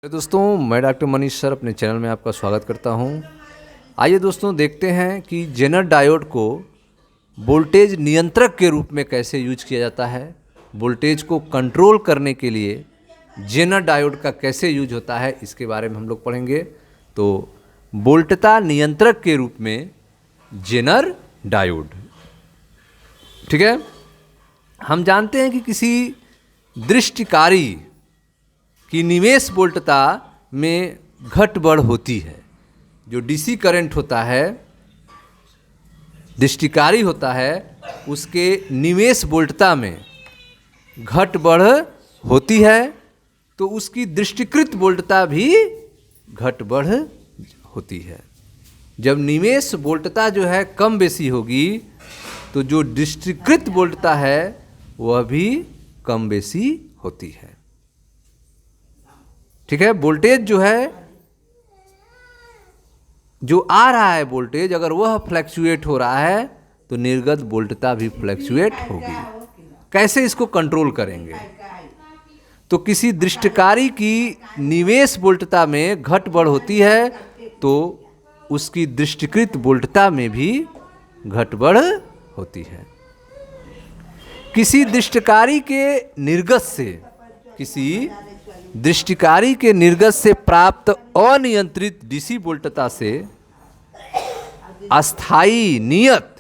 दोस्तों, मैं doctor Manish sir अपने चैनल में आपका स्वागत करता हूं। आइए दोस्तों देखते हैं कि जेनर डायोड को वोल्टेज नियंत्रक के रूप में कैसे यूज किया जाता है। वोल्टेज को कंट्रोल करने के लिए जेनर डायोड का कैसे यूज होता है, इसके बारे में हम लोग पढ़ेंगे। तो वोल्टता नियंत्रक के रूप में जेनर डायोड, ठीक है। हम जानते हैं कि किसी दृष्टिकारी कि निवेश वोल्टता में घट बढ़ होती है। जो डीसी करंट होता है, दृष्टिकारी होता है, उसके निवेश वोल्टता में घट बढ़ होती है, तो उसकी दृष्टिकृत वोल्टता भी घट बढ़ होती है। जब निवेश वोल्टता जो है कम बेसी होगी, तो जो दृष्टिकृत वोल्टता है वह भी कम बेसी होती है, ठीक है। वोल्टेज जो है, जो आ रहा है वोल्टेज, अगर वह फ्लैक्चुएट हो रहा है तो निर्गत वोल्टता भी फ्लैक्चुएट होगी। कैसे इसको कंट्रोल करेंगे? तो किसी दृष्टिकारी की निवेश वोल्टता में घट बढ़ होती है, तो उसकी दृष्टिकृत वोल्टता में भी घट बढ़ होती है। किसी दृष्टिकारी के निर्गत से, किसी दृष्टिकारी के निर्गत से प्राप्त अनियंत्रित डीसी वोल्टता से अस्थाई नियत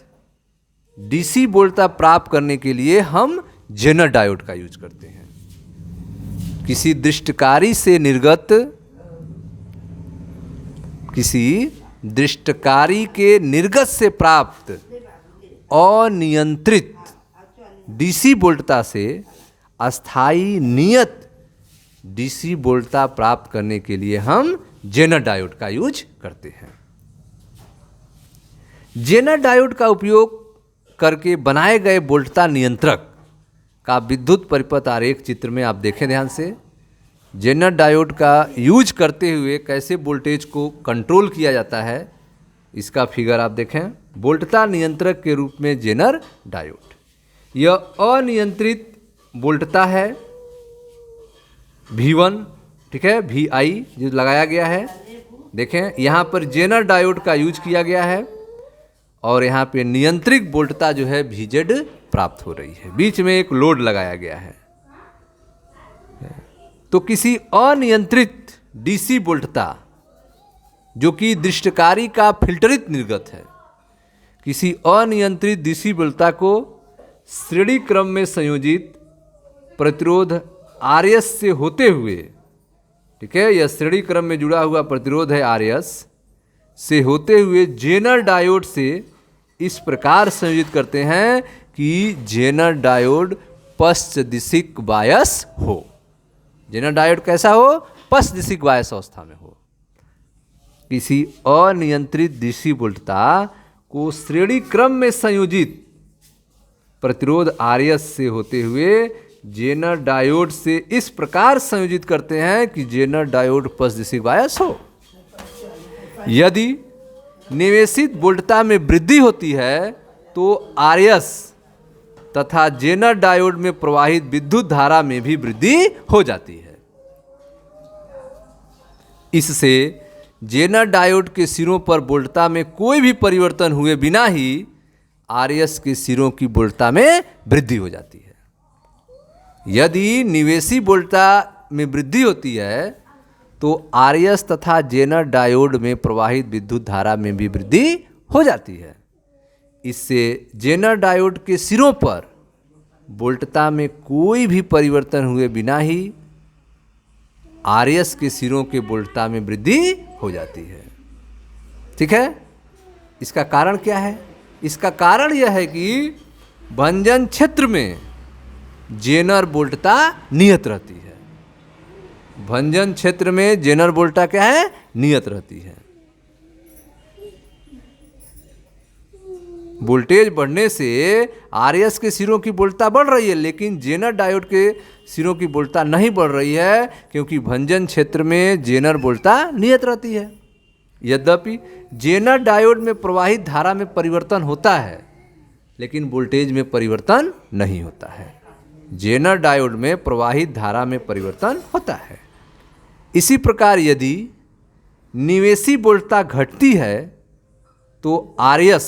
डीसी वोल्टता प्राप्त करने के लिए हम जेनर डायोड का यूज करते हैं। किसी दृष्टिकारी से निर्गत, किसी दृष्टिकारी के निर्गत से प्राप्त अनियंत्रित डीसी वोल्टता से अस्थाई नियत डीसी वोल्टता प्राप्त करने के लिए हम जेनर डायोड का यूज करते हैं। जेनर डायोड का उपयोग करके बनाए गए वोल्टता नियंत्रक का विद्युत परिपथ आरेख चित्र में आप देखें ध्यान से। जेनर डायोड का यूज करते हुए कैसे वोल्टेज को कंट्रोल किया जाता है, इसका फिगर आप देखें। वोल्टता नियंत्रक के रूप में जेनर डायोड, यह अनियंत्रित वोल्टता है V1, ठीक है, VI जो लगाया गया है। देखें यहाँ पर जेनर डायोड का यूज किया गया है और यहाँ पे नियंत्रित वोल्टता जो है VZ प्राप्त हो रही है। बीच में एक लोड लगाया गया है। तो किसी अनियंत्रित डीसी वोल्टता जो कि दृष्टिकारी का फिल्टरित निर्गत है, किसी अनियंत्रित डीसी वोल्टता को श्रेणी क्रम में संयोजित प्रतिरोध RS से होते हुए, ठीक है, यह श्रेणी क्रम में जुड़ा हुआ प्रतिरोध है RS से होते हुए जेनर डायोड से इस प्रकार संयोजित करते हैं कि जेनर डायोड पश्च दिशिक बायस हो। जेनर डायोड कैसा हो? पश्च दिशिक बायस अवस्था में हो। किसी अनियंत्रित डीसी वोल्टता को श्रेणी क्रम में संयोजित प्रतिरोध RS से होते हुए जेनर डायोड से इस प्रकार संयोजित करते हैं कि जेनर डायोड पश्च दिशिक बायस हो। यदि निवेशित वोल्टता में वृद्धि होती है तो RS तथा जेनर डायोड में प्रवाहित विद्युत धारा में भी वृद्धि हो जाती है। इससे जेनर डायोड के सिरों पर वोल्टता में कोई भी परिवर्तन हुए बिना ही RS के सिरों की वोल्टता में वृद्धि हो जाती है। यदि निवेशी वोल्टता में वृद्धि होती है तो RS तथा जेनर डायोड में प्रवाहित विद्युत धारा में भी वृद्धि हो जाती है। इससे जेनर डायोड के सिरों पर वोल्टता में कोई भी परिवर्तन हुए बिना ही RS के सिरों के वोल्टता में वृद्धि हो जाती है, ठीक है। इसका कारण क्या है? इसका कारण यह है कि भंजन क्षेत्र में जेनर वोल्टता नियत रहती है। भंजन क्षेत्र में जेनर वोल्टता क्या है? नियत रहती है। वोल्टेज बढ़ने से RS के सिरों की वोल्टता बढ़ रही है, लेकिन जेनर डायोड के सिरों की वोल्टता नहीं बढ़ रही है, क्योंकि भंजन क्षेत्र में जेनर वोल्टता नियत रहती है। यद्यपि जेनर डायोड में प्रवाहित धारा में परिवर्तन होता है, लेकिन वोल्टेज में परिवर्तन नहीं होता है। जेनर डायोड में प्रवाहित धारा में परिवर्तन होता है। इसी प्रकार यदि निवेशी वोल्टता घटती है तो आरएस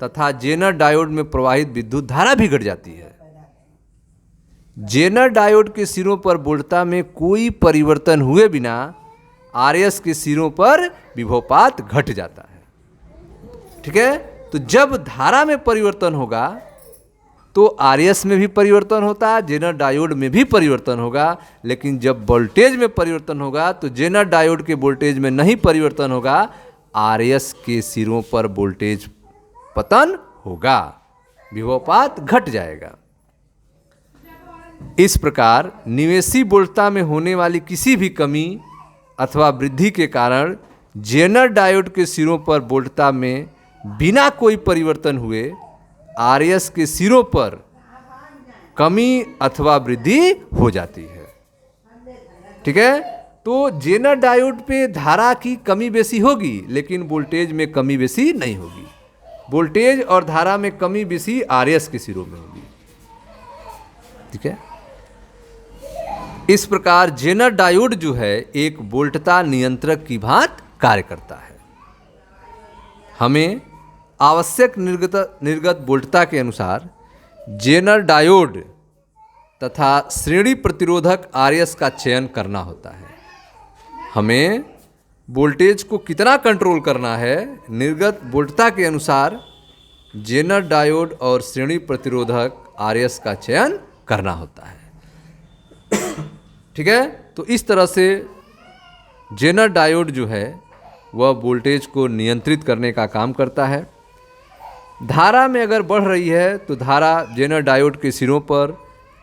तथा जेनर डायोड में प्रवाहित विद्युत धारा भी घट जाती है। जेनर डायोड के सिरों पर वोल्टता में कोई परिवर्तन हुए बिना आरएस के सिरों पर विभवपात घट जाता है। ठीक है, तो जब धारा में परिवर्तन होगा तो आरएस में भी परिवर्तन होता है, जेनर डायोड में भी परिवर्तन होगा, लेकिन जब वोल्टेज में परिवर्तन होगा तो जेनर डायोड के वोल्टेज में नहीं परिवर्तन होगा, आरएस के सिरों पर वोल्टेज पतन होगा, विभवपात घट जाएगा। इस प्रकार निवेशी वोल्टता में होने वाली किसी भी कमी अथवा वृद्धि के कारण जेनर डायोड के सिरों पर वोल्टता में बिना कोई परिवर्तन हुए आरएस के सिरों पर कमी अथवा वृद्धि हो जाती है। ठीक है, तो जेनर डायोड पे धारा की कमी बेसी होगी लेकिन वोल्टेज में कमी बेसी नहीं होगी। वोल्टेज और धारा में कमी बेसी आरएस के सिरों में होगी। ठीक है, इस प्रकार जेनर डायोड जो है एक वोल्टता नियंत्रक की भांति कार्य करता है। हमें आवश्यक निर्गत वोल्टता के अनुसार जेनर डायोड तथा श्रेणी प्रतिरोधक आरएस का चयन करना होता है। हमें वोल्टेज को कितना कंट्रोल करना है, निर्गत वोल्टता के अनुसार जेनर डायोड और श्रेणी प्रतिरोधक आरएस का चयन करना होता है। ठीक है, तो इस तरह से जेनर डायोड जो है वह वोल्टेज को नियंत्रित करने का काम करता है। धारा में अगर बढ़ रही है तो धारा जेनर डायोड के सिरों पर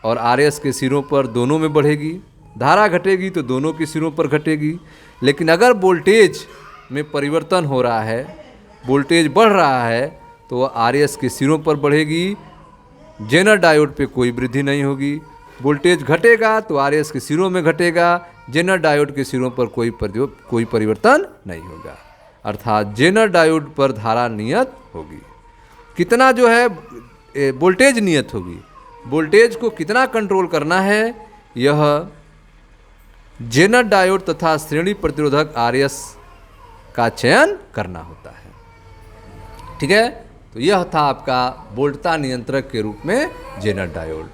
और आरएस के सिरों पर दोनों में बढ़ेगी। धारा घटेगी तो दोनों के सिरों पर घटेगी। लेकिन अगर वोल्टेज में परिवर्तन हो रहा है, वोल्टेज बढ़ रहा है, तो वह आरएस के सिरों पर बढ़ेगी, जेनर डायोड पे कोई वृद्धि नहीं होगी। वोल्टेज घटेगा तो आरएस के सिरों में घटेगा, जेनर डायोड के सिरों पर कोई परिवर्तन नहीं होगा। अर्थात जेनर डायोड पर धारा नियत होगी। कितना जो है वोल्टेज नियत होगी, वोल्टेज को कितना कंट्रोल करना है, यह जेनर डायोड तथा श्रेणी प्रतिरोधक आरएस का चयन करना होता है। ठीक है, तो यह था आपका वोल्टता नियंत्रक के रूप में जेनर डायोड।